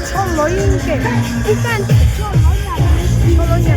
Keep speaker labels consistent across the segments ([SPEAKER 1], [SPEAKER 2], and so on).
[SPEAKER 1] 철로인게 일단 철로냐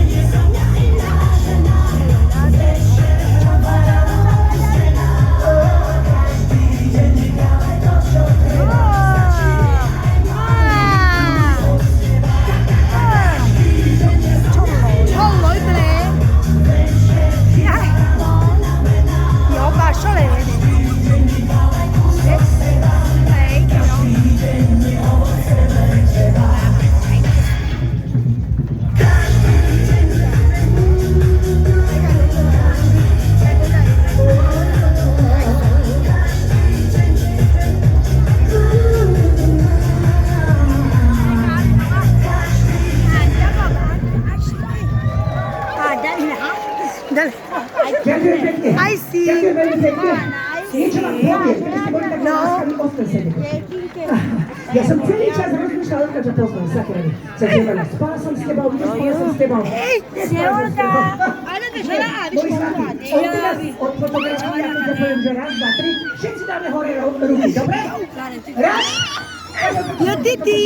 [SPEAKER 1] I see. No.
[SPEAKER 2] Ja som celý čas rozmýšľal, že poznám, sakrani. Sa tebala, spala som s tebou, nespala som s tebou.
[SPEAKER 1] Sneholka.
[SPEAKER 2] Môj zlatý, od fotografovania, keď poviem, že raz, dva, tri, všetci dáme hore ruky, dobre? Raz.
[SPEAKER 1] Jo, Titi.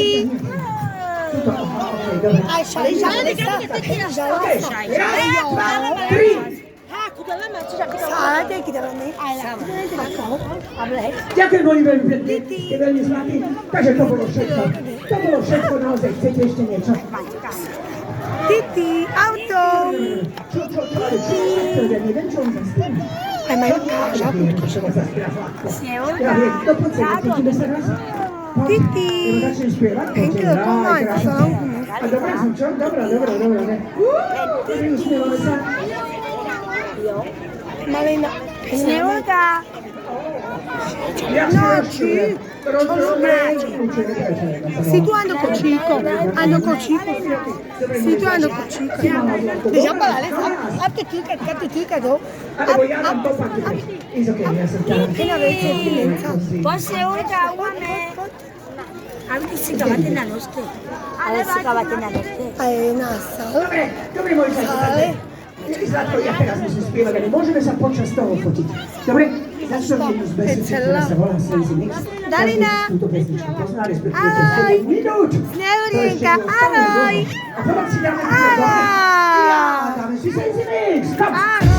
[SPEAKER 2] Tuto, okej, dobre.
[SPEAKER 1] Aj šali, žalé sa. Žalé sa.
[SPEAKER 2] Raz, dva, tri.
[SPEAKER 1] Sáde, kidalane.
[SPEAKER 2] Ďakujem veľmi pekne, ste veľmi zlatí. Takže to bolo všetko. To bolo všetko, naozaj chcete ešte niečo?
[SPEAKER 1] Titi, auto.
[SPEAKER 2] Čo, ja neviem, čo on zaspel.
[SPEAKER 1] Aj majú žabku.
[SPEAKER 2] Čo on zaspel hladko.
[SPEAKER 1] Sneholka.
[SPEAKER 2] Ja viem, to poď sa, počíme sa raz.
[SPEAKER 1] Titi.
[SPEAKER 2] Začnem spievať.
[SPEAKER 1] Thank you, komaj, som.
[SPEAKER 2] A dobrá som, čo? Dobrá, ne? Usmievame sa.
[SPEAKER 1] Malina. Sneholka.
[SPEAKER 2] No, ci.
[SPEAKER 1] Si tu hanno cocico. Si tu hanno cocico. Deja para les. Apte tika do.
[SPEAKER 2] Alebo ja vám to pakujem. It's okay, ja som ťa.
[SPEAKER 3] Posso ora uame. Avete si cavate na notte. Allora si cavate na notte.
[SPEAKER 1] Aj nasa.
[SPEAKER 2] Dobre, moji zlatí. Zlatko, ja teraz musím spievať, ale môžeme sa počas toho fotiť. Dobre? Začneme jednu z pesniček, ktorá sa volá Sensi Mix.
[SPEAKER 1] Dalina.
[SPEAKER 2] Túto pesničku pozná, respektíve 7 minút.
[SPEAKER 1] Snehulienka, ahoj.
[SPEAKER 2] A potom si dáme
[SPEAKER 1] Ahoj.
[SPEAKER 2] dáme si Sensi Mix. Kom.
[SPEAKER 1] Ahoj.